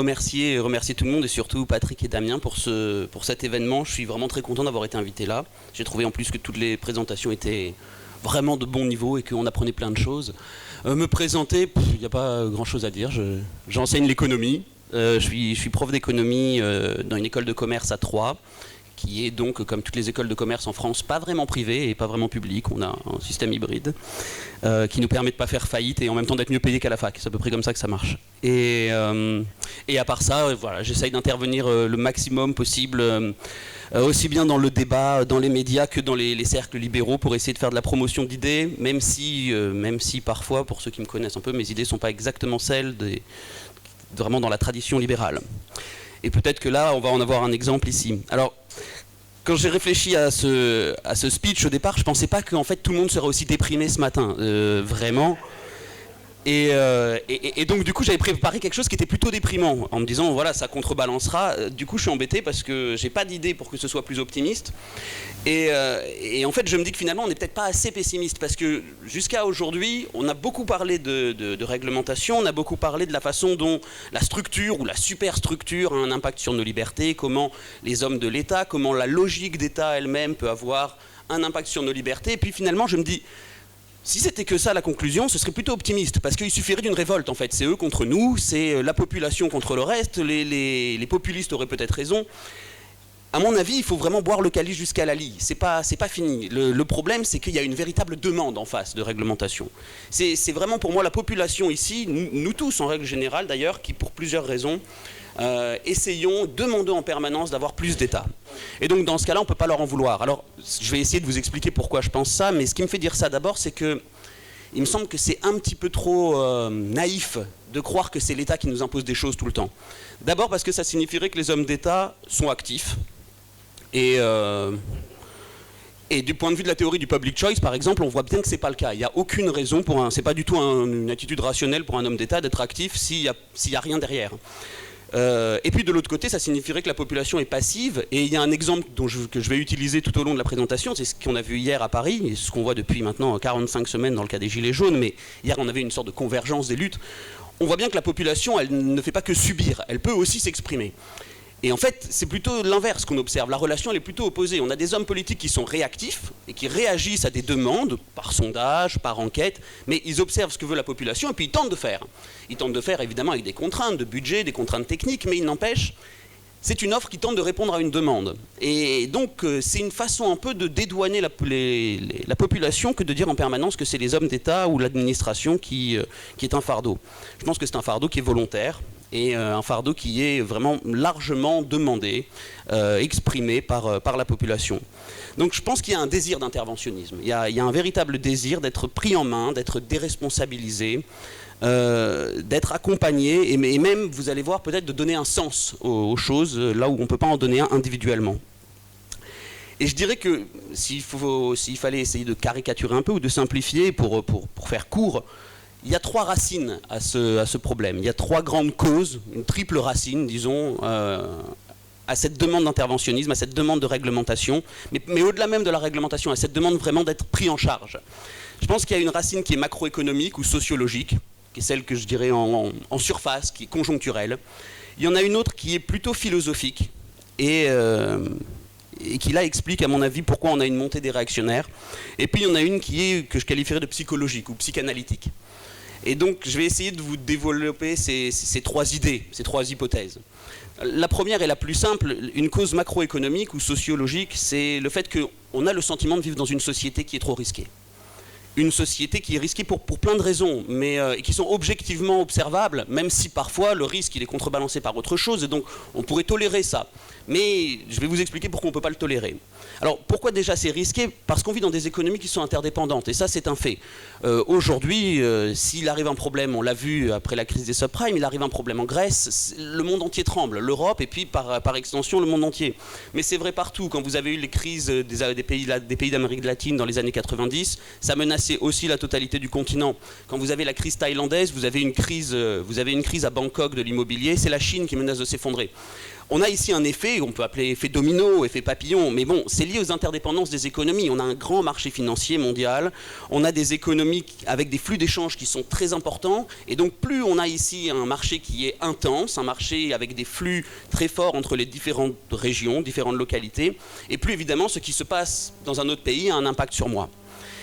remercier tout le monde et surtout Patrick et Damien pour cet événement. Je suis vraiment très content d'avoir été invité là. J'ai trouvé en plus que toutes les présentations étaient vraiment de bon niveau et qu'on apprenait plein de choses. Me présenter, il n'y a pas grand chose à dire. J'enseigne l'économie. Je suis prof d'économie dans une école de commerce à Troyes, qui est donc, comme toutes les écoles de commerce en France, pas vraiment privée et pas vraiment publique. On a un système hybride qui nous permet de ne pas faire faillite et en même temps d'être mieux payé qu'à la fac. C'est à peu près comme ça que ça marche. Et à part ça, voilà, j'essaye d'intervenir le maximum possible, aussi bien dans le débat, dans les médias que dans les cercles libéraux pour essayer de faire de la promotion d'idées, même si parfois, pour ceux qui me connaissent un peu, mes idées ne sont pas exactement celles vraiment dans la tradition libérale. Et peut-être que là, on va en avoir un exemple ici. Alors, quand j'ai réfléchi à ce speech au départ, je ne pensais pas qu'en fait tout le monde serait aussi déprimé ce matin, vraiment. Et donc du coup j'avais préparé quelque chose qui était plutôt déprimant, en me disant voilà ça contrebalancera. Du coup je suis embêté parce que j'ai pas d'idée pour que ce soit plus optimiste. Et en fait je me dis que finalement on n'est peut-être pas assez pessimiste parce que jusqu'à aujourd'hui on a beaucoup parlé de réglementation, on a beaucoup parlé de la façon dont la structure ou la superstructure a un impact sur nos libertés, comment les hommes de l'État, comment la logique d'État elle-même peut avoir un impact sur nos libertés. Et puis finalement je me dis si c'était que ça la conclusion, ce serait plutôt optimiste, parce qu'il suffirait d'une révolte en fait. C'est eux contre nous, c'est la population contre le reste, les populistes auraient peut-être raison. À mon avis, il faut vraiment boire le calice jusqu'à la lie. C'est pas fini. Le problème, c'est qu'il y a une véritable demande en face de réglementation. C'est vraiment pour moi la population ici, nous tous en règle générale d'ailleurs, qui pour plusieurs raisons, demandons en permanence d'avoir plus d'État. Et donc dans ce cas-là, on ne peut pas leur en vouloir. Alors je vais essayer de vous expliquer pourquoi je pense ça, mais ce qui me fait dire ça d'abord, c'est que il me semble que c'est un petit peu trop naïf de croire que c'est l'État qui nous impose des choses tout le temps. D'abord parce que ça signifierait que les hommes d'État sont actifs. Et du point de vue de la théorie du public choice, par exemple, on voit bien que c'est pas le cas. Il n'y a aucune raison c'est pas du tout une attitude rationnelle pour un homme d'État d'être actif s'il y a rien derrière. Et puis de l'autre côté, ça signifierait que la population est passive. Et il y a un exemple que je vais utiliser tout au long de la présentation, c'est ce qu'on a vu hier à Paris, et ce qu'on voit depuis maintenant 45 semaines dans le cas des Gilets jaunes, mais hier on avait une sorte de convergence des luttes. On voit bien que la population, elle ne fait pas que subir, elle peut aussi s'exprimer. Et en fait, c'est plutôt l'inverse qu'on observe. La relation, elle est plutôt opposée. On a des hommes politiques qui sont réactifs et qui réagissent à des demandes, par sondage, par enquête, mais ils observent ce que veut la population et puis ils tentent de faire. Ils tentent de faire évidemment avec des contraintes de budget, des contraintes techniques, mais il n'empêche, c'est une offre qui tente de répondre à une demande. Et donc, c'est une façon un peu de dédouaner la population que de dire en permanence que c'est les hommes d'État ou l'administration qui est un fardeau. Je pense que c'est un fardeau qui est volontaire, et un fardeau qui est vraiment largement demandé, exprimé par la population. Donc je pense qu'il y a un désir d'interventionnisme, il y a un véritable désir d'être pris en main, d'être déresponsabilisé, d'être accompagné, et même, vous allez voir, peut-être de donner un sens aux choses, là où on ne peut pas en donner un individuellement. Et je dirais que s'il fallait essayer de caricaturer un peu ou de simplifier pour faire court, il y a trois racines à ce problème. Il y a trois grandes causes, une triple racine, disons, à cette demande d'interventionnisme, à cette demande de réglementation, mais au-delà même de la réglementation, à cette demande vraiment d'être pris en charge. Je pense qu'il y a une racine qui est macroéconomique ou sociologique, qui est celle que je dirais en surface, qui est conjoncturelle. Il y en a une autre qui est plutôt philosophique et qui là explique à mon avis pourquoi on a une montée des réactionnaires. Et puis il y en a une que je qualifierais de psychologique ou psychanalytique. Et donc je vais essayer de vous développer ces trois idées, ces trois hypothèses. La première est la plus simple, une cause macroéconomique ou sociologique, c'est le fait qu'on a le sentiment de vivre dans une société qui est trop risquée. Une société qui est risquée pour plein de raisons, mais qui sont objectivement observables, même si parfois le risque il est contrebalancé par autre chose, et donc on pourrait tolérer ça. Mais je vais vous expliquer pourquoi on ne peut pas le tolérer. Alors pourquoi déjà c'est risqué? Parce qu'on vit dans des économies qui sont interdépendantes, et ça c'est un fait. Aujourd'hui, s'il arrive un problème, on l'a vu après la crise des subprimes, il arrive un problème en Grèce, le monde entier tremble, l'Europe et puis par extension le monde entier. Mais c'est vrai partout, quand vous avez eu les crises des pays d'Amérique latine dans les années 90, ça menaçait aussi la totalité du continent. Quand vous avez la crise thaïlandaise, vous avez une crise à Bangkok de l'immobilier, c'est la Chine qui menace de s'effondrer. On a ici un effet, on peut appeler effet domino, effet papillon, mais bon, c'est lié aux interdépendances des économies. On a un grand marché financier mondial, on a des économies avec des flux d'échanges qui sont très importants, et donc plus on a ici un marché qui est intense, un marché avec des flux très forts entre les différentes régions, différentes localités, et plus évidemment ce qui se passe dans un autre pays a un impact sur moi.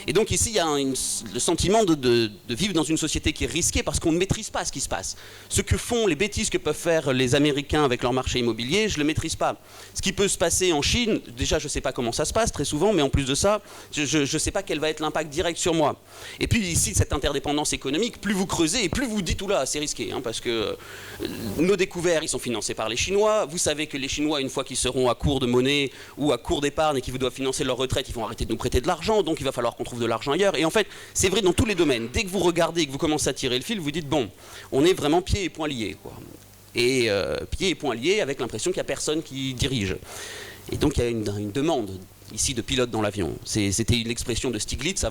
Et donc ici, il y a le sentiment de vivre dans une société qui est risquée parce qu'on ne maîtrise pas ce qui se passe. Ce que font, les bêtises que peuvent faire les Américains avec leur marché immobilier, je ne le maîtrise pas. Ce qui peut se passer en Chine, déjà je ne sais pas comment ça se passe très souvent, mais en plus de ça, je ne sais pas quel va être l'impact direct sur moi. Et puis ici, cette interdépendance économique, plus vous creusez et plus vous dites, oula, c'est risqué, hein, parce que nos découverts, ils sont financés par les Chinois. Vous savez que les Chinois, une fois qu'ils seront à court de monnaie ou à court d'épargne et qu'ils doivent financer leur retraite, ils vont arrêter de nous prêter de l'argent, donc il va falloir qu'on trouve de l'argent ailleurs. Et en fait, c'est vrai dans tous les domaines. Dès que vous regardez et que vous commencez à tirer le fil, vous dites, bon, on est vraiment pieds et poings liés, quoi. Et pieds et poings liés avec l'impression qu'il n'y a personne qui dirige. Et donc il y a une demande ici de pilote dans l'avion. C'était l'expression de Stiglitz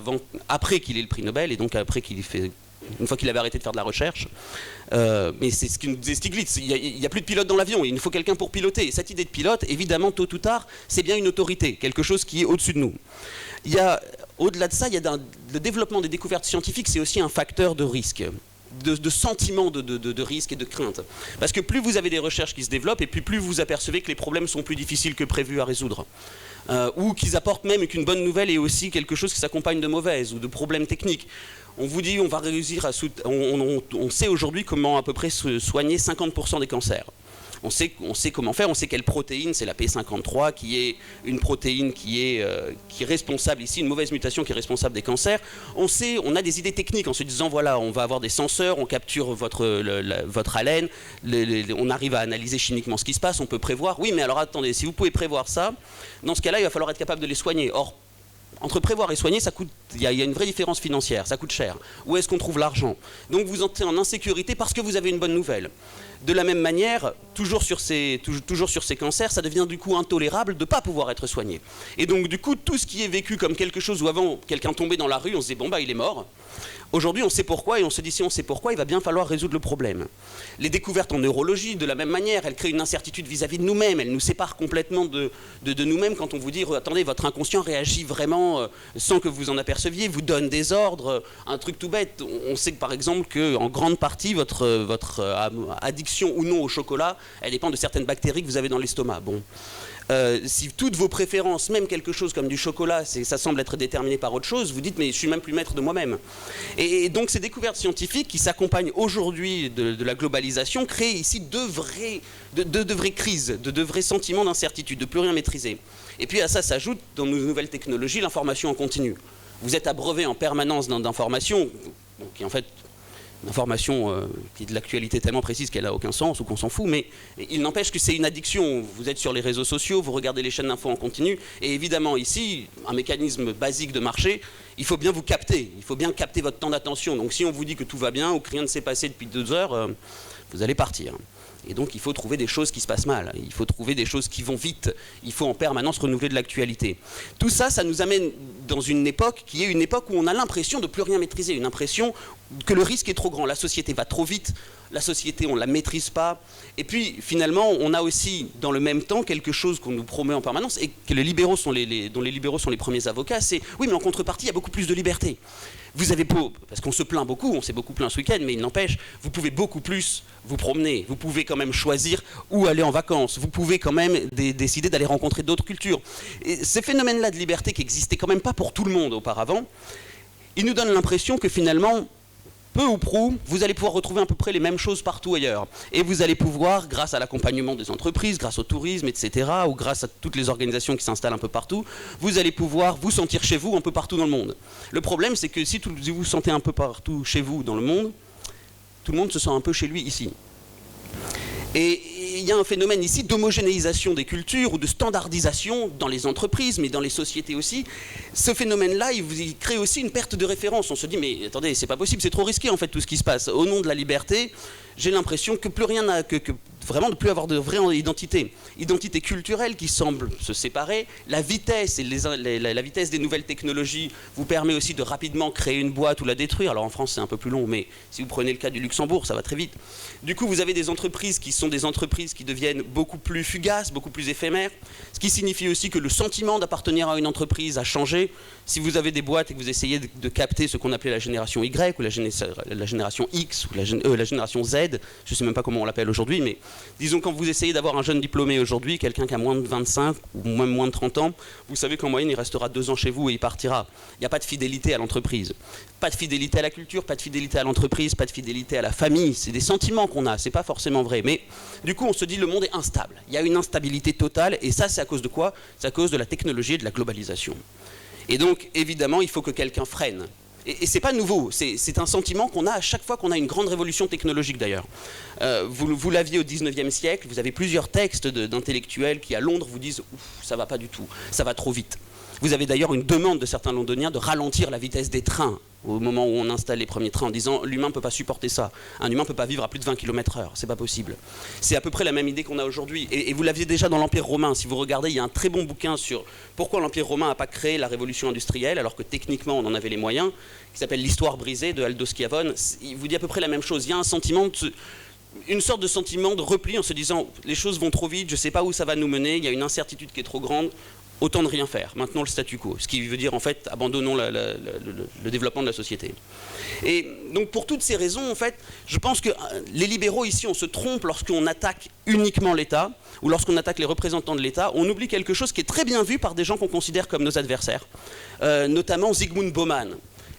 après qu'il ait le prix Nobel, et donc après qu'il ait fait... Une fois qu'il avait arrêté de faire de la recherche. Mais c'est ce que nous disait Stiglitz, il n'y a plus de pilote dans l'avion, il nous faut quelqu'un pour piloter. Et cette idée de pilote, évidemment, tôt ou tard, c'est bien une autorité, quelque chose qui est au-dessus de nous. Au-delà de ça, le développement des découvertes scientifiques, c'est aussi un facteur de risque. De sentiment de risque et de crainte. Parce que plus vous avez des recherches qui se développent, et puis plus vous apercevez que les problèmes sont plus difficiles que prévu à résoudre. Ou qu'ils apportent même qu'une bonne nouvelle est aussi quelque chose qui s'accompagne de mauvaises ou de problèmes techniques. On vous dit on va réussir à on sait aujourd'hui comment à peu près soigner 50% des cancers. On sait comment faire, on sait quelle protéine, c'est la P53, qui est une protéine qui est responsable ici, une mauvaise mutation qui est responsable des cancers. On a des idées techniques en se disant, voilà, on va avoir des senseurs, on capture votre haleine, on arrive à analyser chimiquement ce qui se passe, on peut prévoir. Oui, mais alors attendez, si vous pouvez prévoir ça, dans ce cas-là, il va falloir être capable de les soigner. Or, entre prévoir et soigner, il y a une vraie différence financière, ça coûte cher. Où est-ce qu'on trouve l'argent? Donc vous entrez en insécurité parce que vous avez une bonne nouvelle. De la même manière, toujours sur ces cancers, ça devient du coup intolérable de ne pas pouvoir être soigné. Et donc du coup, tout ce qui est vécu comme quelque chose où avant quelqu'un tombait dans la rue, on se disait bon bah il est mort. Aujourd'hui, on sait pourquoi, et on se dit si on sait pourquoi, il va bien falloir résoudre le problème. Les découvertes en neurologie, de la même manière, elles créent une incertitude vis-à-vis de nous-mêmes, elles nous séparent complètement de nous-mêmes quand on vous dit attendez, votre inconscient réagit vraiment sans que vous en aperceviez, vous donne des ordres, un truc tout bête. On sait que par exemple qu'en grande partie, votre addiction ou non au chocolat, elle dépend de certaines bactéries que vous avez dans l'estomac. Bon. Si toutes vos préférences, même quelque chose comme du chocolat, ça semble être déterminé par autre chose, vous dites mais je suis même plus maître de moi-même. Et donc ces découvertes scientifiques qui s'accompagnent aujourd'hui de la globalisation créent ici de vraies crises, de vrais sentiments d'incertitude, de plus rien maîtriser. Et puis à ça s'ajoute dans nos nouvelles technologies l'information en continu. Vous êtes abreuvé en permanence d'informations qui en fait une information qui est de l'actualité tellement précise qu'elle n'a aucun sens ou qu'on s'en fout, mais il n'empêche que c'est une addiction. Vous êtes sur les réseaux sociaux, vous regardez les chaînes d'infos en continu, et évidemment ici, un mécanisme basique de marché, il faut bien vous capter, il faut bien capter votre temps d'attention. Donc si on vous dit que tout va bien ou que rien ne s'est passé depuis 2 heures, vous allez partir. Et donc il faut trouver des choses qui se passent mal, il faut trouver des choses qui vont vite, il faut en permanence renouveler de l'actualité. Tout ça, ça nous amène dans une époque qui est une époque où on a l'impression de plus rien maîtriser, une impression que le risque est trop grand, la société va trop vite, la société on ne la maîtrise pas, et puis finalement on a aussi dans le même temps quelque chose qu'on nous promet en permanence et que les libéraux dont les libéraux sont les premiers avocats, c'est oui mais en contrepartie il y a beaucoup plus de liberté. Vous avez beau, parce qu'on se plaint beaucoup, on s'est beaucoup plaint ce week-end, mais il n'empêche, vous pouvez beaucoup plus vous promener, vous pouvez quand même choisir où aller en vacances, vous pouvez quand même décider d'aller rencontrer d'autres cultures. Et ces phénomènes-là de liberté qui n'existaient quand même pas pour tout le monde auparavant, ils nous donnent l'impression que finalement, peu ou prou, vous allez pouvoir retrouver à peu près les mêmes choses partout ailleurs. Et vous allez pouvoir, grâce à l'accompagnement des entreprises, grâce au tourisme, etc., ou grâce à toutes les organisations qui s'installent un peu partout, vous allez pouvoir vous sentir chez vous un peu partout dans le monde. Le problème, c'est que si vous vous sentez un peu partout chez vous dans le monde, tout le monde se sent un peu chez lui ici. Et il y a un phénomène ici d'homogénéisation des cultures ou de standardisation dans les entreprises, mais dans les sociétés aussi. Ce phénomène-là, il crée aussi une perte de référence. On se dit, mais attendez, c'est pas possible, c'est trop risqué en fait tout ce qui se passe. Au nom de la liberté, j'ai l'impression que plus rien n'a... vraiment de plus avoir de vraie identité. Identité culturelle qui semble se séparer. La vitesse et la vitesse des nouvelles technologies vous permet aussi de rapidement créer une boîte ou la détruire. Alors en France c'est un peu plus long, mais si vous prenez le cas du Luxembourg, ça va très vite. Du coup vous avez des entreprises qui sont des entreprises qui deviennent beaucoup plus fugaces, beaucoup plus éphémères, ce qui signifie aussi que le sentiment d'appartenir à une entreprise a changé. Si vous avez des boîtes et que vous essayez de capter ce qu'on appelait la génération Y ou la génération X ou la génération Z, je ne sais même pas comment on l'appelle aujourd'hui, mais disons quand vous essayez d'avoir un jeune diplômé aujourd'hui, quelqu'un qui a moins de 25 ou même moins de 30 ans, vous savez qu'en moyenne il restera 2 ans chez vous et il partira. Il n'y a pas de fidélité à l'entreprise, pas de fidélité à la culture, pas de fidélité à l'entreprise, pas de fidélité à la famille. C'est des sentiments qu'on a, c'est pas forcément vrai. Mais du coup on se dit le monde est instable. Il y a une instabilité totale et ça c'est à cause de quoi? C'est à cause de la technologie et de la globalisation. Et donc évidemment il faut que quelqu'un freine. Et c'est pas nouveau, c'est un sentiment qu'on a à chaque fois qu'on a une grande révolution technologique d'ailleurs. Vous l'aviez au 19e siècle, vous avez plusieurs textes d'intellectuels qui à Londres vous disent « ça va pas du tout, ça va trop vite ». Vous avez d'ailleurs une demande de certains londoniens de ralentir la vitesse des trains au moment où on installe les premiers trains en disant l'humain ne peut pas supporter ça. Un humain ne peut pas vivre à plus de 20 km/h, c'est pas possible. C'est à peu près la même idée qu'on a aujourd'hui. Et vous l'aviez déjà dans l'Empire romain. Si vous regardez, il y a un très bon bouquin sur pourquoi l'Empire romain n'a pas créé la révolution industrielle alors que techniquement on en avait les moyens, qui s'appelle L'Histoire brisée de Aldo Schiavone. Il vous dit à peu près la même chose. Il y a un sentiment une sorte de sentiment de repli en se disant les choses vont trop vite, je ne sais pas où ça va nous mener, il y a une incertitude qui est trop grande. Autant de rien faire, maintenant le statu quo, ce qui veut dire en fait abandonnons le développement de la société. Et donc pour toutes ces raisons en fait, je pense que les libéraux ici on se trompe lorsqu'on attaque uniquement l'État ou lorsqu'on attaque les représentants de l'État, on oublie quelque chose qui est très bien vu par des gens qu'on considère comme nos adversaires, notamment Zygmunt Bauman.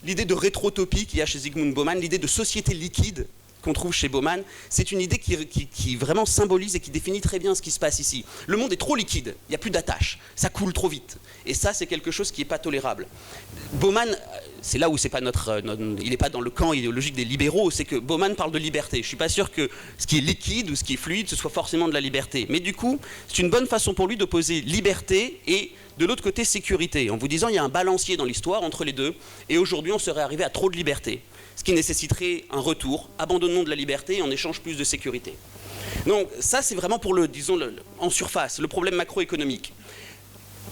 L'idée de rétrotopie qu'il y a chez Zygmunt Bauman, l'idée de société liquide qu'on trouve chez Bauman, c'est une idée qui vraiment symbolise et qui définit très bien ce qui se passe ici. Le monde est trop liquide, il n'y a plus d'attache, ça coule trop vite. Et ça, c'est quelque chose qui n'est pas tolérable. Bauman, c'est là où c'est pas il n'est pas dans le camp idéologique des libéraux, c'est que Bauman parle de liberté. Je ne suis pas sûr que ce qui est liquide ou ce qui est fluide, ce soit forcément de la liberté. Mais du coup, c'est une bonne façon pour lui d'opposer liberté et de l'autre côté sécurité, en vous disant il y a un balancier dans l'histoire entre les deux, et aujourd'hui on serait arrivé à trop de liberté. Ce qui nécessiterait un retour, abandonnement de la liberté et en échange plus de sécurité. Donc ça c'est vraiment pour en surface, le problème macroéconomique.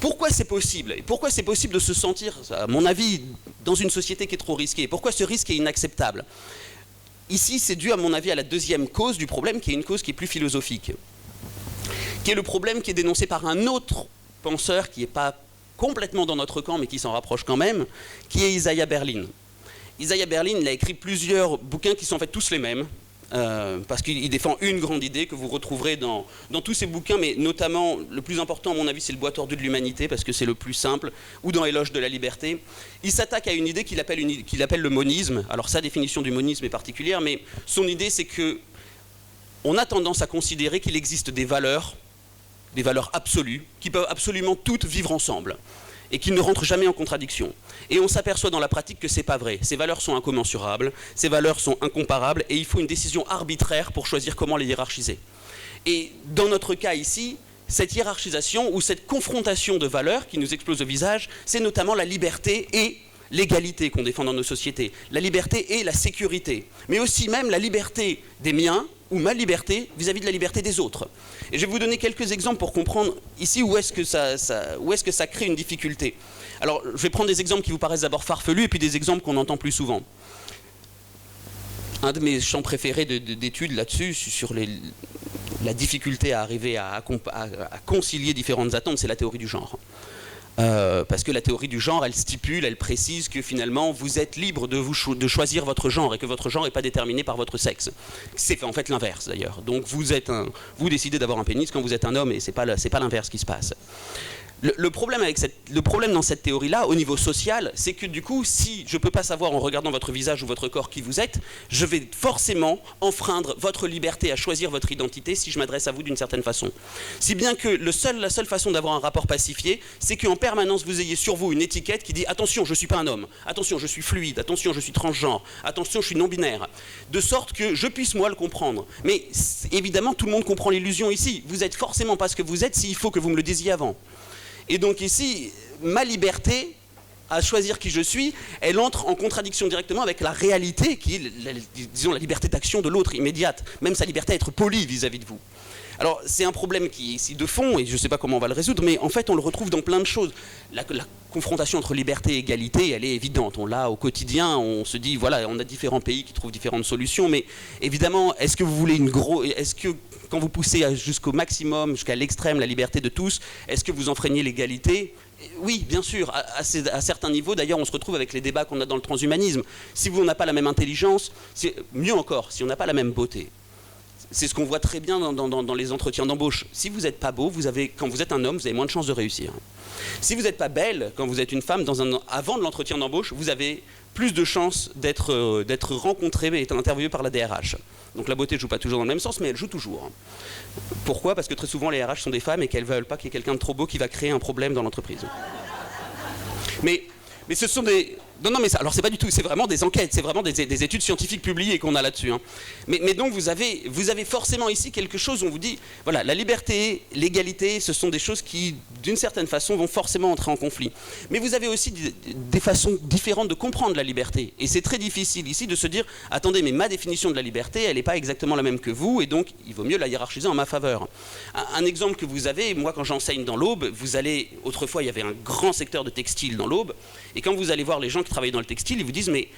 Pourquoi c'est possible? Et pourquoi c'est possible de se sentir, à mon avis, dans une société qui est trop risquée? Pourquoi ce risque est inacceptable? Ici c'est dû à mon avis à la deuxième cause du problème, qui est une cause qui est plus philosophique. Qui est le problème qui est dénoncé par un autre penseur qui n'est pas complètement dans notre camp mais qui s'en rapproche quand même, qui est Isaiah Berlin. Isaiah Berlin, il a écrit plusieurs bouquins qui sont en fait tous les mêmes, parce qu'il défend une grande idée que vous retrouverez dans tous ces bouquins, mais notamment, le plus important à mon avis, c'est le bois tordu de l'humanité, parce que c'est le plus simple, ou dans Éloge de la liberté. Il s'attaque à une idée qu'il appelle le monisme. Alors sa définition du monisme est particulière, mais son idée c'est que on a tendance à considérer qu'il existe des valeurs absolues, qui peuvent absolument toutes vivre ensemble, et qui ne rentrent jamais en contradiction. Et on s'aperçoit dans la pratique que c'est pas vrai. Ces valeurs sont incommensurables, ces valeurs sont incomparables, et il faut une décision arbitraire pour choisir comment les hiérarchiser. Et dans notre cas ici, cette hiérarchisation ou cette confrontation de valeurs qui nous explose au visage, c'est notamment la liberté et l'égalité qu'on défend dans nos sociétés. La liberté et la sécurité. Mais aussi même la liberté des miens, ou ma liberté vis-à-vis de la liberté des autres. Et je vais vous donner quelques exemples pour comprendre ici où est-ce que ça crée une difficulté. Alors, je vais prendre des exemples qui vous paraissent d'abord farfelus et puis des exemples qu'on entend plus souvent. Un de mes champs préférés d'études là-dessus, sur la difficulté à arriver à concilier différentes attentes, c'est la théorie du genre. Parce que la théorie du genre, elle stipule, elle précise que finalement vous êtes libre de choisir votre genre et que votre genre n'est pas déterminé par votre sexe. C'est en fait l'inverse d'ailleurs. Donc vous décidez d'avoir un pénis quand vous êtes un homme et c'est pas l'inverse qui se passe. Le problème dans cette théorie-là, au niveau social, c'est que du coup, si je ne peux pas savoir en regardant votre visage ou votre corps qui vous êtes, je vais forcément enfreindre votre liberté à choisir votre identité si je m'adresse à vous d'une certaine façon. Si bien que la seule façon d'avoir un rapport pacifié, c'est qu'en permanence vous ayez sur vous une étiquette qui dit « Attention, je ne suis pas un homme, attention, je suis fluide, attention, je suis transgenre, attention, je suis non-binaire », de sorte que je puisse moi le comprendre. Mais évidemment, tout le monde comprend l'illusion ici. Vous n'êtes forcément pas ce que vous êtes s'il faut que vous me le disiez avant. Et donc ici, ma liberté à choisir qui je suis, elle entre en contradiction directement avec la réalité qui est, disons, la liberté d'action de l'autre immédiate, même sa liberté à être poli vis-à-vis de vous. Alors c'est un problème qui est ici de fond, et je ne sais pas comment on va le résoudre, mais en fait on le retrouve dans plein de choses. La confrontation entre liberté et égalité, elle est évidente. On l'a au quotidien, on se dit, voilà, on a différents pays qui trouvent différentes solutions, mais évidemment, est-ce que vous voulez est-ce que quand vous poussez jusqu'au maximum, jusqu'à l'extrême, la liberté de tous, est-ce que vous enfreignez l'égalité ? Oui, bien sûr, à certains niveaux. D'ailleurs, on se retrouve avec les débats qu'on a dans le transhumanisme. Si on n'a pas la même intelligence, mieux encore, si on n'a pas la même beauté. C'est ce qu'on voit très bien dans les entretiens d'embauche. Si vous n'êtes pas beau, quand vous êtes un homme, vous avez moins de chances de réussir. Si vous n'êtes pas belle, quand vous êtes une femme, avant de l'entretien d'embauche, vous avez plus de chances d'être rencontré et d'être interviewé par la DRH. Donc la beauté ne joue pas toujours dans le même sens, mais elle joue toujours. Pourquoi ? Parce que très souvent, les RH sont des femmes et qu'elles ne veulent pas qu'il y ait quelqu'un de trop beau qui va créer un problème dans l'entreprise. Mais ce sont des... Non, mais ça, alors c'est pas du tout, c'est vraiment des enquêtes, c'est vraiment des études scientifiques publiées qu'on a là-dessus. Hein. Mais donc vous avez forcément ici quelque chose où on vous dit, voilà, la liberté, l'égalité, ce sont des choses qui, d'une certaine façon, vont forcément entrer en conflit. Mais vous avez aussi des façons différentes de comprendre la liberté. Et c'est très difficile ici de se dire, attendez, mais ma définition de la liberté, elle n'est pas exactement la même que vous, et donc il vaut mieux la hiérarchiser en ma faveur. Un exemple que vous avez, moi quand j'enseigne dans l'Aube, autrefois il y avait un grand secteur de textile dans l'Aube, et quand vous allez voir les gens qui travaillent dans le textile, ils vous disent mais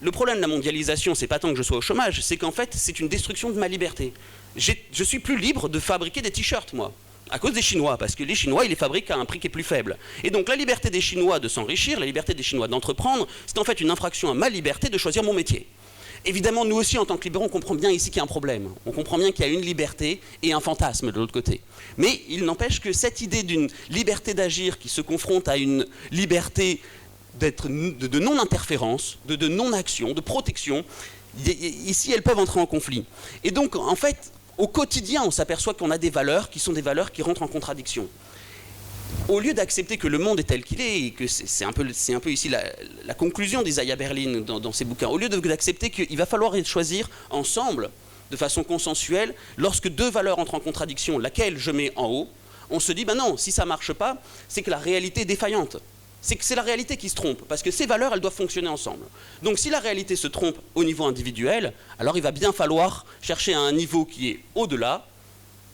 le problème de la mondialisation, c'est pas tant que je sois au chômage, c'est qu'en fait c'est une destruction de ma liberté. Je suis plus libre de fabriquer des t-shirts moi, à cause des Chinois, parce que les Chinois ils les fabriquent à un prix qui est plus faible. Et donc la liberté des Chinois de s'enrichir, la liberté des Chinois d'entreprendre, c'est en fait une infraction à ma liberté de choisir mon métier. Évidemment, nous aussi, en tant que libéraux, on comprend bien ici qu'il y a un problème. On comprend bien qu'il y a une liberté et un fantasme de l'autre côté. Mais il n'empêche que cette idée d'une liberté d'agir qui se confronte à une liberté de non-interférence, de non-action, de protection, ici, elles peuvent entrer en conflit. Et donc, en fait, au quotidien, on s'aperçoit qu'on a des valeurs qui sont des valeurs qui rentrent en contradiction. Au lieu d'accepter que le monde est tel qu'il est, et que c'est un peu ici la conclusion d'Isaiah Berlin dans ses bouquins, au lieu d'accepter qu'il va falloir choisir ensemble, de façon consensuelle, lorsque deux valeurs entrent en contradiction, laquelle je mets en haut, on se dit, ben non, si ça ne marche pas, c'est que la réalité est défaillante. C'est que c'est la réalité qui se trompe, parce que ces valeurs, elles doivent fonctionner ensemble. Donc si la réalité se trompe au niveau individuel, alors il va bien falloir chercher à un niveau qui est au-delà,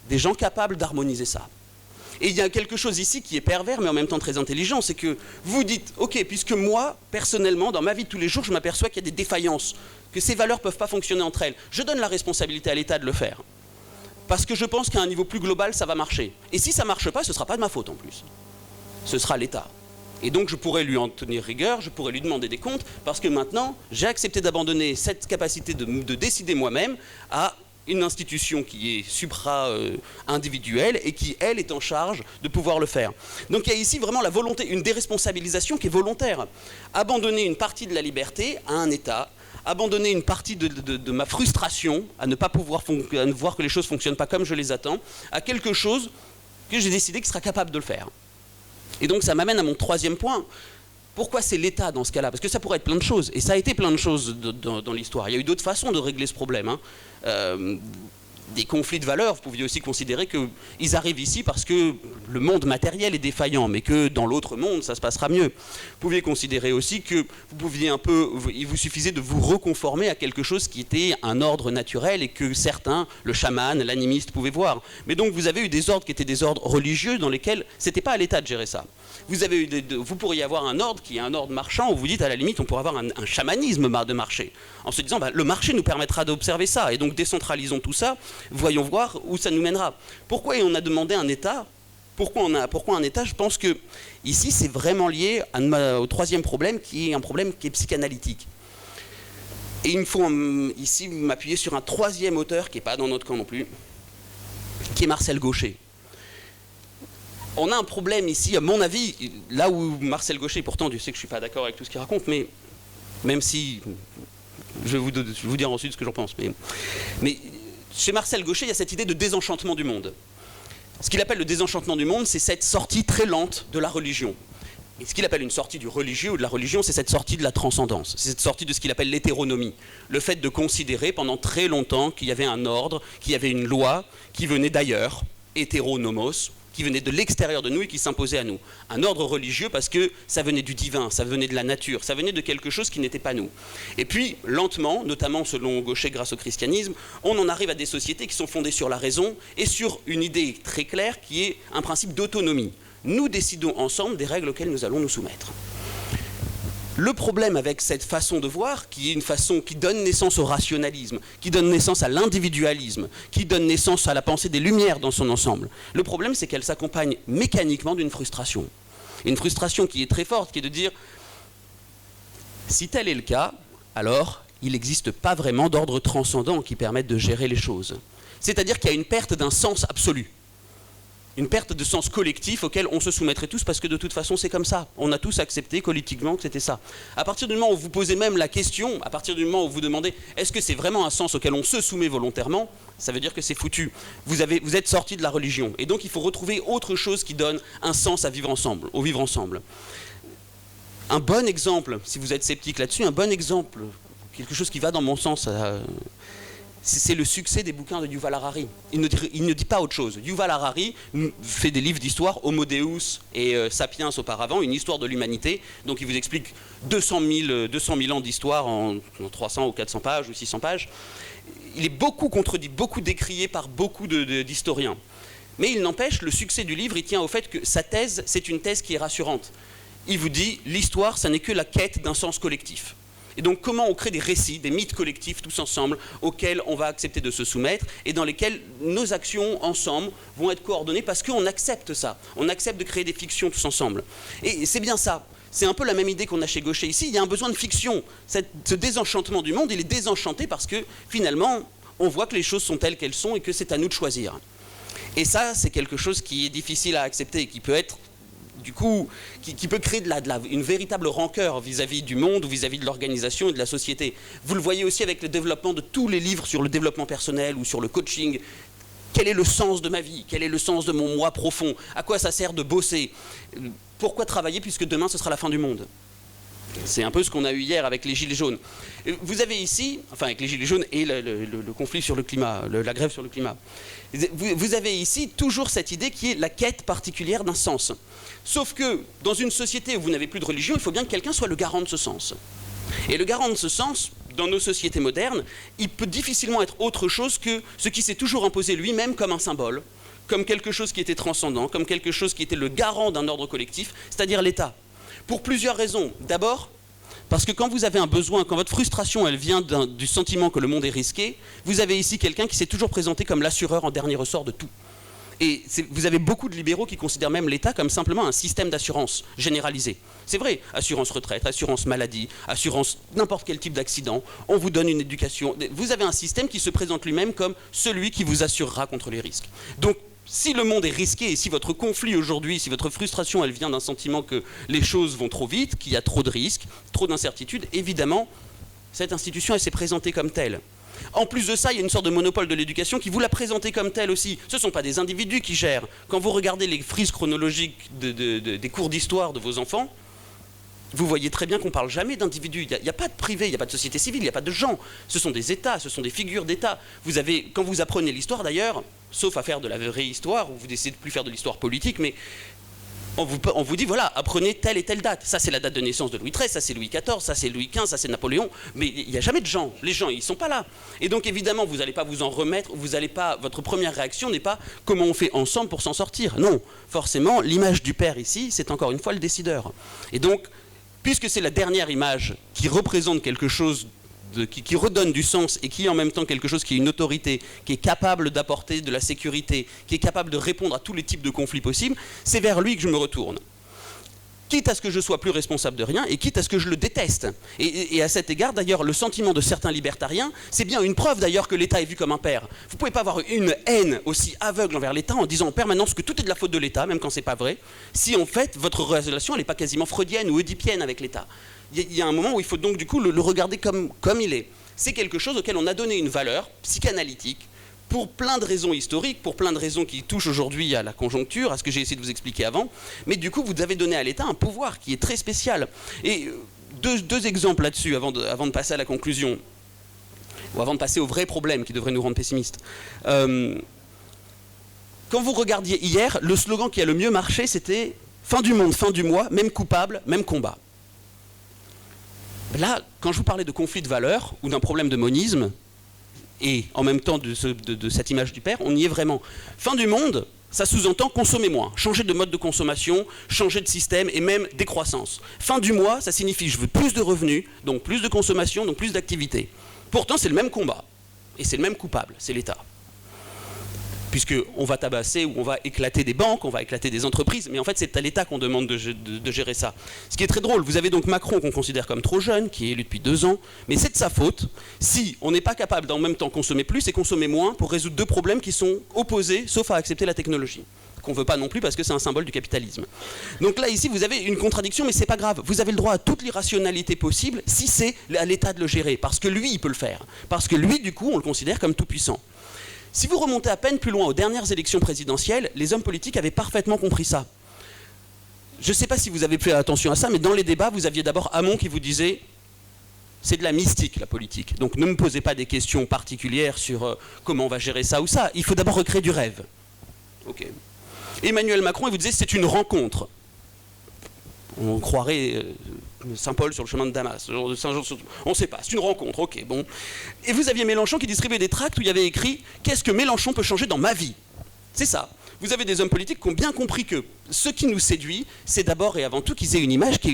des gens capables d'harmoniser ça. Et il y a quelque chose ici qui est pervers, mais en même temps très intelligent, c'est que vous dites, ok, puisque moi, personnellement, dans ma vie de tous les jours, je m'aperçois qu'il y a des défaillances, que ces valeurs ne peuvent pas fonctionner entre elles. Je donne la responsabilité à l'État de le faire. Parce que je pense qu'à un niveau plus global, ça va marcher. Et si ça ne marche pas, ce ne sera pas de ma faute en plus. Ce sera l'État. Et donc je pourrais lui en tenir rigueur, je pourrais lui demander des comptes, parce que maintenant, j'ai accepté d'abandonner cette capacité de décider moi-même à une institution qui est supra-individuelle et qui, elle, est en charge de pouvoir le faire. Donc il y a ici vraiment la volonté, une déresponsabilisation qui est volontaire. Abandonner une partie de la liberté à un État, abandonner une partie de ma frustration à ne pas pouvoir à ne voir que les choses ne fonctionnent pas comme je les attends, à quelque chose que j'ai décidé qui sera capable de le faire. Et donc ça m'amène à mon troisième point. Pourquoi c'est l'État dans ce cas-là? Parce que ça pourrait être plein de choses, et ça a été plein de choses dans l'histoire. Il y a eu d'autres façons de régler ce problème. Des conflits de valeurs, vous pouviez aussi considérer qu'ils arrivent ici parce que le monde matériel est défaillant, mais que dans l'autre monde, ça se passera mieux. Vous pouviez considérer aussi que il vous suffisait de vous reconformer à quelque chose qui était un ordre naturel et que certains, le chaman, l'animiste, pouvaient voir. Mais donc vous avez eu des ordres qui étaient des ordres religieux dans lesquels c'était pas à l'État de gérer ça. Vous pourriez avoir un ordre qui est un ordre marchand où vous dites à la limite on pourrait avoir un chamanisme de marché en se disant le marché nous permettra d'observer ça et donc décentralisons tout ça, voyons voir où ça nous mènera. Pourquoi on a demandé un État? Pourquoi un État? Je pense que ici c'est vraiment lié au troisième problème qui est un problème qui est psychanalytique. Et il me faut ici m'appuyer sur un troisième auteur qui n'est pas dans notre camp non plus, qui est Marcel Gauchet. On a un problème ici, à mon avis, là où Marcel Gauchet, pourtant Dieu sait que je ne suis pas d'accord avec tout ce qu'il raconte, mais même si je vais vous dire ensuite ce que j'en pense. Mais chez Marcel Gauchet, il y a cette idée de désenchantement du monde. Ce qu'il appelle le désenchantement du monde, c'est cette sortie très lente de la religion. Et ce qu'il appelle une sortie du religieux ou de la religion, c'est cette sortie de la transcendance. C'est cette sortie de ce qu'il appelle l'hétéronomie. Le fait de considérer pendant très longtemps qu'il y avait un ordre, qu'il y avait une loi qui venait d'ailleurs, hétéronomos, qui venait de l'extérieur de nous et qui s'imposait à nous. Un ordre religieux parce que ça venait du divin, ça venait de la nature, ça venait de quelque chose qui n'était pas nous. Et puis, lentement, notamment selon Gaucher grâce au christianisme, on en arrive à des sociétés qui sont fondées sur la raison et sur une idée très claire qui est un principe d'autonomie. Nous décidons ensemble des règles auxquelles nous allons nous soumettre. Le problème avec cette façon de voir, qui est une façon qui donne naissance au rationalisme, qui donne naissance à l'individualisme, qui donne naissance à la pensée des Lumières dans son ensemble, le problème c'est qu'elle s'accompagne mécaniquement d'une frustration. Une frustration qui est très forte, qui est de dire, si tel est le cas, alors il n'existe pas vraiment d'ordre transcendant qui permette de gérer les choses. C'est-à-dire qu'il y a une perte d'un sens absolu. Une perte de sens collectif auquel on se soumettrait tous parce que de toute façon c'est comme ça. On a tous accepté politiquement que c'était ça. À partir du moment où vous posez même la question, à partir du moment où vous demandez est-ce que c'est vraiment un sens auquel on se soumet volontairement, ça veut dire que c'est foutu. Vous êtes sorti de la religion. Et donc il faut retrouver autre chose qui donne un sens à vivre ensemble, au vivre ensemble. Un bon exemple, si vous êtes sceptique là-dessus, un bon exemple, quelque chose qui va dans mon sens, c'est le succès des bouquins de Yuval Harari. Il ne dit pas autre chose. Yuval Harari fait des livres d'histoire, Homo Deus et Sapiens auparavant, une histoire de l'humanité. Donc il vous explique 200 000 ans d'histoire en 300 ou 400 pages ou 600 pages. Il est beaucoup contredit, beaucoup décrié par beaucoup d'historiens. Mais il n'empêche, le succès du livre, il tient au fait que sa thèse, c'est une thèse qui est rassurante. Il vous dit, l'histoire, ça n'est que la quête d'un sens collectif. Et donc comment on crée des récits, des mythes collectifs tous ensemble, auxquels on va accepter de se soumettre et dans lesquels nos actions ensemble vont être coordonnées parce qu'on accepte ça. On accepte de créer des fictions tous ensemble. Et c'est bien ça. C'est un peu la même idée qu'on a chez Gaucher ici. Il y a un besoin de fiction. Ce désenchantement du monde, il est désenchanté parce que finalement, on voit que les choses sont telles qu'elles sont et que c'est à nous de choisir. Et ça, c'est quelque chose qui est difficile à accepter et qui peut être du coup, qui peut créer une véritable rancœur vis-à-vis du monde ou vis-à-vis de l'organisation et de la société. Vous le voyez aussi avec le développement de tous les livres sur le développement personnel ou sur le coaching. Quel est le sens de ma vie? Quel est le sens de mon moi profond? À quoi ça sert de bosser? Pourquoi travailler puisque demain ce sera la fin du monde? C'est un peu ce qu'on a eu hier avec les Gilets jaunes. Vous avez ici, enfin avec les Gilets jaunes et le conflit sur le climat, la grève sur le climat, vous avez ici toujours cette idée qui est la quête particulière d'un sens. Sauf que dans une société où vous n'avez plus de religion, il faut bien que quelqu'un soit le garant de ce sens. Et le garant de ce sens, dans nos sociétés modernes, il peut difficilement être autre chose que ce qui s'est toujours imposé lui-même comme un symbole, comme quelque chose qui était transcendant, comme quelque chose qui était le garant d'un ordre collectif, c'est-à-dire l'État. Pour plusieurs raisons. D'abord, parce que quand vous avez un besoin, quand votre frustration elle vient du sentiment que le monde est risqué, vous avez ici quelqu'un qui s'est toujours présenté comme l'assureur en dernier ressort de tout. Et vous avez beaucoup de libéraux qui considèrent même l'État comme simplement un système d'assurance généralisé. C'est vrai, assurance retraite, assurance maladie, assurance n'importe quel type d'accident, on vous donne une éducation. Vous avez un système qui se présente lui-même comme celui qui vous assurera contre les risques. Donc, si le monde est risqué et si votre conflit aujourd'hui, si votre frustration elle vient d'un sentiment que les choses vont trop vite, qu'il y a trop de risques, trop d'incertitudes, évidemment, cette institution elle s'est présentée comme telle. En plus de ça, il y a une sorte de monopole de l'éducation qui vous l'a présenté comme tel aussi. Ce ne sont pas des individus qui gèrent. Quand vous regardez les frises chronologiques des cours d'histoire de vos enfants, vous voyez très bien qu'on ne parle jamais d'individus. Il n'y a pas de privé, il n'y a pas de société civile, il n'y a pas de gens. Ce sont des États, ce sont des figures d'État. Quand vous apprenez l'histoire d'ailleurs, sauf à faire de la vraie histoire, ou vous décidez de plus faire de l'histoire politique, mais on vous dit, voilà, apprenez telle et telle date. Ça, c'est la date de naissance de Louis XIII, ça, c'est Louis XIV, ça, c'est Louis XV, ça, c'est Napoléon. Mais il n'y a jamais de gens. Les gens, ils ne sont pas là. Et donc, évidemment, vous n'allez pas vous en remettre, votre première réaction n'est pas comment on fait ensemble pour s'en sortir. Non, forcément, l'image du père ici, c'est encore une fois le décideur. Et donc, puisque c'est la dernière image qui représente quelque chose qui redonne du sens et qui est en même temps quelque chose qui est une autorité, qui est capable d'apporter de la sécurité, qui est capable de répondre à tous les types de conflits possibles, c'est vers lui que je me retourne. Quitte à ce que je sois plus responsable de rien et quitte à ce que je le déteste. Et à cet égard, d'ailleurs, le sentiment de certains libertariens, c'est bien une preuve d'ailleurs que l'État est vu comme un père. Vous ne pouvez pas avoir une haine aussi aveugle envers l'État en disant en permanence que tout est de la faute de l'État, même quand c'est pas vrai, si en fait votre relation elle n'est pas quasiment freudienne ou oedipienne avec l'État. Il y a un moment où il faut donc du coup le regarder comme il est. C'est quelque chose auquel on a donné une valeur psychanalytique pour plein de raisons historiques, pour plein de raisons qui touchent aujourd'hui à la conjoncture, à ce que j'ai essayé de vous expliquer avant. Mais du coup, vous avez donné à l'État un pouvoir qui est très spécial. Et deux exemples là-dessus avant de passer à la conclusion, ou avant de passer au vrai problème qui devrait nous rendre pessimistes. Quand vous regardiez hier, le slogan qui a le mieux marché, c'était « Fin du monde, fin du mois, même coupable, même combat ». Là, quand je vous parlais de conflit de valeurs ou d'un problème de monisme, et en même temps de cette image du père, on y est vraiment. Fin du monde, ça sous-entend consommer moins, changer de mode de consommation, changer de système et même décroissance. Fin du mois, ça signifie je veux plus de revenus, donc plus de consommation, donc plus d'activité. Pourtant, c'est le même combat, et c'est le même coupable, c'est l'État. Puisqu'on va tabasser ou on va éclater des banques, on va éclater des entreprises, mais en fait c'est à l'État qu'on demande de gérer ça. Ce qui est très drôle, vous avez donc Macron qu'on considère comme trop jeune, qui est élu depuis 2 ans, mais c'est de sa faute si on n'est pas capable d'en même temps consommer plus et consommer moins pour résoudre 2 problèmes qui sont opposés, sauf à accepter la technologie. Qu'on ne veut pas non plus parce que c'est un symbole du capitalisme. Donc là, ici, vous avez une contradiction, mais c'est pas grave. Vous avez le droit à toute l'irrationalité possible si c'est à l'État de le gérer, parce que lui, il peut le faire. Parce que lui, du coup, on le considère comme tout puissant. Si vous remontez à peine plus loin aux dernières élections présidentielles, les hommes politiques avaient parfaitement compris ça. Je ne sais pas si vous avez fait attention à ça, mais dans les débats, vous aviez d'abord Hamon qui vous disait « c'est de la mystique, la politique. Donc ne me posez pas des questions particulières sur comment on va gérer ça ou ça. Il faut d'abord recréer du rêve. » Okay. Emmanuel Macron, il vous disait « c'est une rencontre. » On croirait Saint-Paul sur le chemin de Damas, Saint-Jean, on ne sait pas, c'est une rencontre, ok, bon. Et vous aviez Mélenchon qui distribuait des tracts où il y avait écrit « Qu'est-ce que Mélenchon peut changer dans ma vie ?» C'est ça. Vous avez des hommes politiques qui ont bien compris que ce qui nous séduit, c'est d'abord et avant tout qu'ils aient une image qui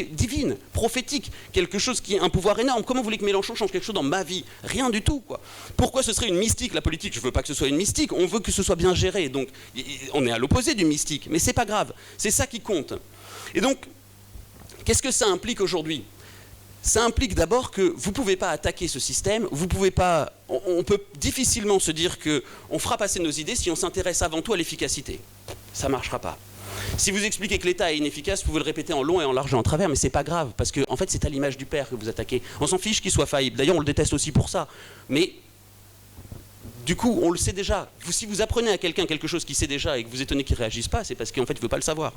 est divine, prophétique, quelque chose qui a un pouvoir énorme. Comment vous voulez que Mélenchon change quelque chose dans ma vie? Rien du tout, quoi. Pourquoi ce serait une mystique, la politique? Je ne veux pas que ce soit une mystique, on veut que ce soit bien géré. Donc on est à l'opposé du mystique, mais c'est pas grave, c'est ça qui compte. Et donc, qu'est-ce que ça implique aujourd'hui? Ça implique d'abord que vous ne pouvez pas attaquer ce système, vous pouvez pas, on peut difficilement se dire qu'on fera passer nos idées si on s'intéresse avant tout à l'efficacité. Ça ne marchera pas. Si vous expliquez que l'État est inefficace, vous pouvez le répéter en long et en large et en travers, mais c'est pas grave, parce que en fait, c'est à l'image du père que vous attaquez. On s'en fiche qu'il soit faillible, d'ailleurs on le déteste aussi pour ça. Mais du coup, on le sait déjà. Si vous apprenez à quelqu'un quelque chose qu'il sait déjà et que vous étonnez qu'il ne réagisse pas, c'est parce qu'en fait, il ne veut pas le savoir.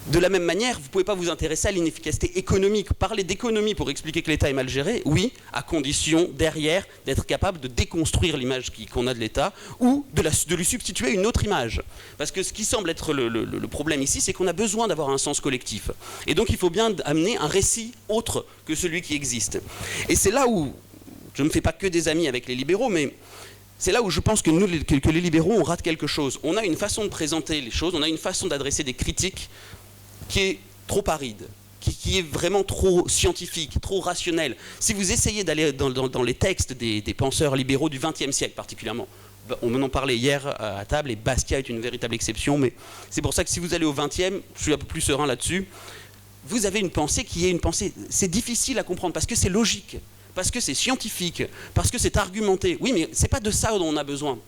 De la même manière, vous ne pouvez pas vous intéresser à l'inefficacité économique. Parler d'économie pour expliquer que l'État est mal géré, oui, à condition, derrière, d'être capable de déconstruire l'image qu'on a de l'État ou de lui substituer une autre image. Parce que ce qui semble être le problème ici, c'est qu'on a besoin d'avoir un sens collectif. Et donc il faut bien amener un récit autre que celui qui existe. Et c'est là où, je ne me fais pas que des amis avec les libéraux, mais c'est là où je pense que les libéraux, on rate quelque chose. On a une façon de présenter les choses, on a une façon d'adresser des critiques qui est trop aride, qui est vraiment trop scientifique, trop rationnel. Si vous essayez d'aller dans les textes des penseurs libéraux du XXe siècle particulièrement, on en parlait hier à table, et Basquiat est une véritable exception, mais c'est pour ça que si vous allez au XXe, je suis un peu plus serein là-dessus, vous avez une pensée qui est une pensée, c'est difficile à comprendre, parce que c'est logique, parce que c'est scientifique, parce que c'est argumenté. Oui, mais c'est pas de ça dont on a besoin,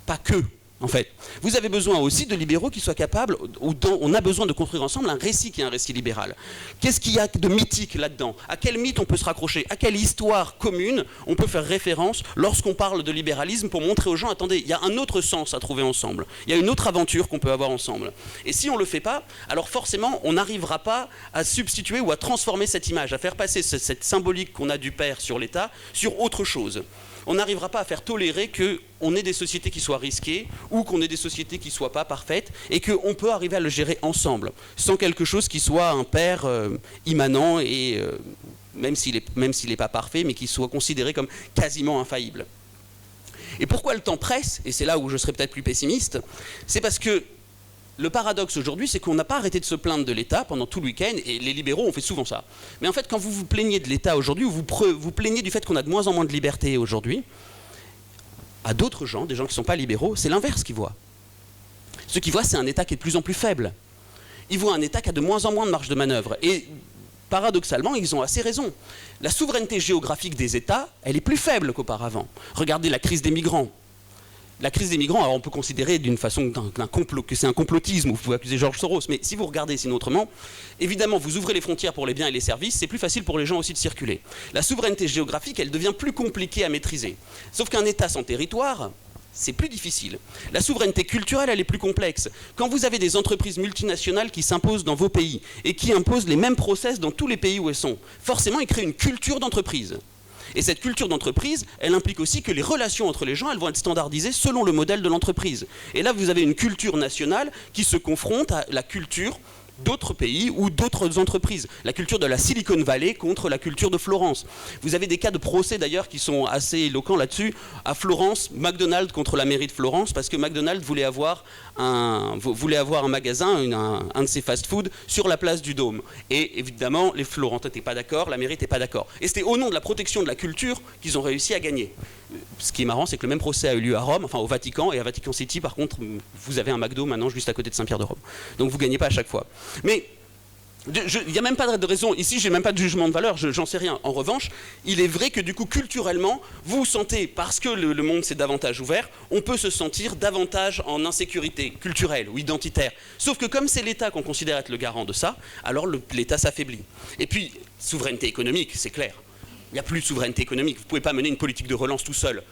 pas que. En fait, vous avez besoin aussi de libéraux qui soient capables, on a besoin de construire ensemble un récit qui est un récit libéral. Qu'est-ce qu'il y a de mythique là-dedans? À quel mythe on peut se raccrocher? À quelle histoire commune on peut faire référence lorsqu'on parle de libéralisme pour montrer aux gens, attendez, il y a un autre sens à trouver ensemble. Il y a une autre aventure qu'on peut avoir ensemble. Et si on ne le fait pas, alors forcément, on n'arrivera pas à substituer ou à transformer cette image, à faire passer cette symbolique qu'on a du père sur l'État sur autre chose. On n'arrivera pas à faire tolérer qu'on ait des sociétés qui soient risquées ou qu'on ait des sociétés qui ne soient pas parfaites et qu'on peut arriver à le gérer ensemble, sans quelque chose qui soit un père immanent et même s'il n'est pas parfait, mais qui soit considéré comme quasiment infaillible. Et pourquoi le temps presse, et c'est là où je serais peut-être plus pessimiste, c'est parce que le paradoxe aujourd'hui, c'est qu'on n'a pas arrêté de se plaindre de l'État pendant tout le week-end, et les libéraux ont fait souvent ça. Mais en fait, quand vous vous plaignez de l'État aujourd'hui, ou vous plaignez du fait qu'on a de moins en moins de liberté aujourd'hui, à d'autres gens, des gens qui ne sont pas libéraux, c'est l'inverse qu'ils voient. Ce qu'ils voient, c'est un État qui est de plus en plus faible. Ils voient un État qui a de moins en moins de marge de manœuvre. Et paradoxalement, ils ont assez raison. La souveraineté géographique des États, elle est plus faible qu'auparavant. Regardez la crise des migrants. La crise des migrants, alors on peut considérer d'une façon que c'est un complotisme, ou vous pouvez accuser George Soros, mais si vous regardez sinon autrement, évidemment, vous ouvrez les frontières pour les biens et les services, c'est plus facile pour les gens aussi de circuler. La souveraineté géographique, elle devient plus compliquée à maîtriser. Sauf qu'un État sans territoire, c'est plus difficile. La souveraineté culturelle, elle est plus complexe. Quand vous avez des entreprises multinationales qui s'imposent dans vos pays et qui imposent les mêmes process dans tous les pays où elles sont, forcément, ils créent une culture d'entreprise. Et cette culture d'entreprise, elle implique aussi que les relations entre les gens, elles vont être standardisées selon le modèle de l'entreprise. Et là, vous avez une culture nationale qui se confronte à la culture d'autres pays ou d'autres entreprises. La culture de la Silicon Valley contre la culture de Florence. Vous avez des cas de procès d'ailleurs qui sont assez éloquents là-dessus. À Florence, McDonald's contre la mairie de Florence parce que McDonald's voulait avoir un magasin, un de ses fast-food sur la place du Dôme. Et évidemment, les Florentins n'étaient pas d'accord, la mairie n'était pas d'accord. Et c'était au nom de la protection de la culture qu'ils ont réussi à gagner. Ce qui est marrant, c'est que le même procès a eu lieu à Rome, enfin au Vatican, et à Vatican City, par contre, vous avez un McDo maintenant juste à côté de Saint-Pierre de Rome. Donc vous ne gagnez pas à chaque fois. Mais il n'y a même pas de raison, ici j'ai même pas de jugement de valeur, j'en sais rien. En revanche, il est vrai que du coup culturellement, vous vous sentez, parce que le monde s'est davantage ouvert, on peut se sentir davantage en insécurité culturelle ou identitaire. Sauf que comme c'est l'État qu'on considère être le garant de ça, alors l'État s'affaiblit. Et puis, souveraineté économique, c'est clair. Il n'y a plus de souveraineté économique. Vous ne pouvez pas mener une politique de relance tout seul.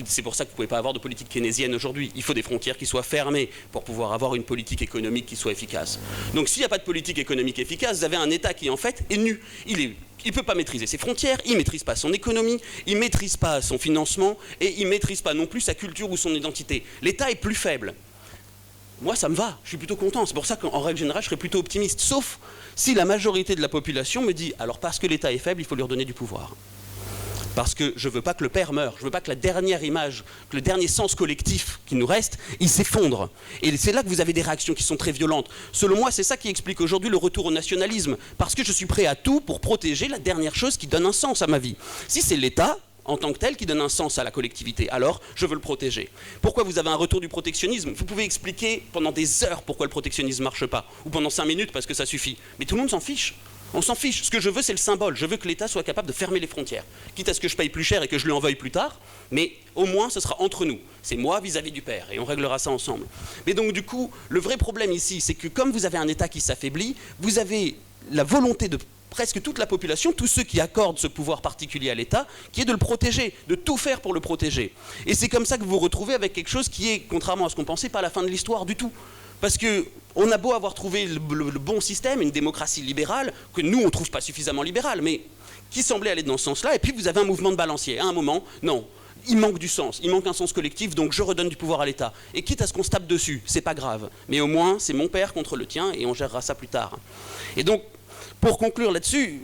C'est pour ça que vous ne pouvez pas avoir de politique keynésienne aujourd'hui. Il faut des frontières qui soient fermées pour pouvoir avoir une politique économique qui soit efficace. Donc s'il n'y a pas de politique économique efficace, vous avez un État qui en fait est nu. Il ne peut pas maîtriser ses frontières, il ne maîtrise pas son économie, il ne maîtrise pas son financement et il ne maîtrise pas non plus sa culture ou son identité. L'État est plus faible. Moi, ça me va, je suis plutôt content. C'est pour ça qu'en règle générale, je serais plutôt optimiste. Sauf si la majorité de la population me dit « alors parce que l'État est faible, il faut lui redonner du pouvoir ». Parce que je ne veux pas que le père meure, je ne veux pas que la dernière image, que le dernier sens collectif qui nous reste, il s'effondre. Et c'est là que vous avez des réactions qui sont très violentes. Selon moi, c'est ça qui explique aujourd'hui le retour au nationalisme. Parce que je suis prêt à tout pour protéger la dernière chose qui donne un sens à ma vie. Si c'est l'État, en tant que tel, qui donne un sens à la collectivité, alors je veux le protéger. Pourquoi vous avez un retour du protectionnisme? Vous pouvez expliquer pendant des heures pourquoi le protectionnisme ne marche pas. Ou pendant 5 minutes parce que ça suffit. Mais tout le monde s'en fiche. On s'en fiche. Ce que je veux, c'est le symbole. Je veux que l'État soit capable de fermer les frontières. Quitte à ce que je paye plus cher et que je lui en veuille plus tard, mais au moins, ce sera entre nous. C'est moi vis-à-vis du père, et on réglera ça ensemble. Mais donc, du coup, le vrai problème ici, c'est que comme vous avez un État qui s'affaiblit, vous avez la volonté de presque toute la population, tous ceux qui accordent ce pouvoir particulier à l'État, qui est de le protéger, de tout faire pour le protéger. Et c'est comme ça que vous vous retrouvez avec quelque chose qui est, contrairement à ce qu'on pensait, pas la fin de l'histoire du tout. Parce qu'on a beau avoir trouvé le bon système, une démocratie libérale, que nous on ne trouve pas suffisamment libérale, mais qui semblait aller dans ce sens-là, et puis vous avez un mouvement de balancier. À un moment, non, il manque du sens, il manque un sens collectif, donc je redonne du pouvoir à l'État. Et quitte à ce qu'on se tape dessus, c'est pas grave. Mais au moins, c'est mon père contre le tien, et on gérera ça plus tard. Et donc, pour conclure là-dessus,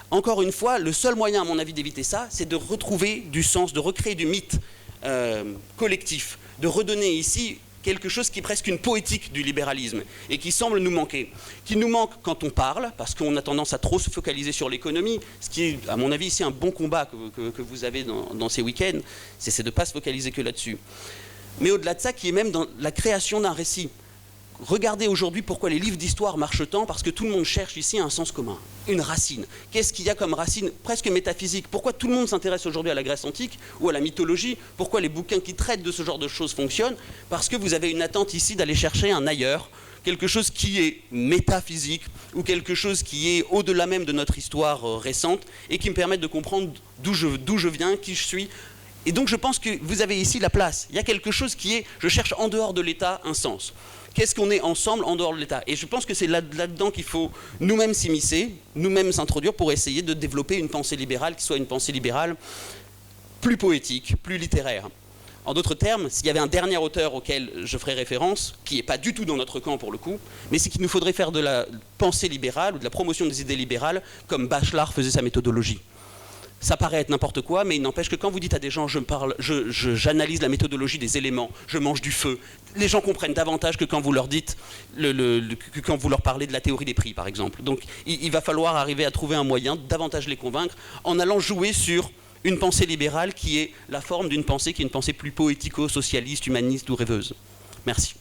encore une fois, le seul moyen, à mon avis, d'éviter ça, c'est de retrouver du sens, de recréer du mythe collectif, de redonner ici quelque chose qui est presque une poétique du libéralisme et qui semble nous manquer. Qui nous manque quand on parle, parce qu'on a tendance à trop se focaliser sur l'économie, ce qui est, à mon avis, ici un bon combat que vous avez dans ces week-ends, c'est de ne pas se focaliser que là-dessus. Mais au-delà de ça, qui est même dans la création d'un récit. Regardez aujourd'hui pourquoi les livres d'histoire marchent tant, parce que tout le monde cherche ici un sens commun, une racine. Qu'est-ce qu'il y a comme racine presque métaphysique? Pourquoi tout le monde s'intéresse aujourd'hui à la Grèce antique ou à la mythologie? Pourquoi les bouquins qui traitent de ce genre de choses fonctionnent? Parce que vous avez une attente ici d'aller chercher un ailleurs, quelque chose qui est métaphysique ou quelque chose qui est au-delà même de notre histoire récente et qui me permette de comprendre d'où je viens, qui je suis. Et donc je pense que vous avez ici la place. Il y a quelque chose qui est, je cherche en dehors de l'État un sens. Qu'est-ce qu'on est ensemble en dehors de l'État? Et je pense que c'est là-dedans qu'il faut nous-mêmes s'immiscer, nous-mêmes s'introduire pour essayer de développer une pensée libérale qui soit une pensée libérale plus poétique, plus littéraire. En d'autres termes, s'il y avait un dernier auteur auquel je ferais référence, qui n'est pas du tout dans notre camp pour le coup, mais c'est qu'il nous faudrait faire de la pensée libérale ou de la promotion des idées libérales comme Bachelard faisait sa méthodologie. Ça paraît être n'importe quoi, mais il n'empêche que quand vous dites à des gens j'analyse la méthodologie des éléments, je mange du feu, les gens comprennent davantage que quand vous leur dites, que quand vous leur parlez de la théorie des prix, par exemple. Donc il va falloir arriver à trouver un moyen de davantage les convaincre en allant jouer sur une pensée libérale qui est la forme d'une pensée qui est une pensée plus poético-socialiste, humaniste ou rêveuse. Merci.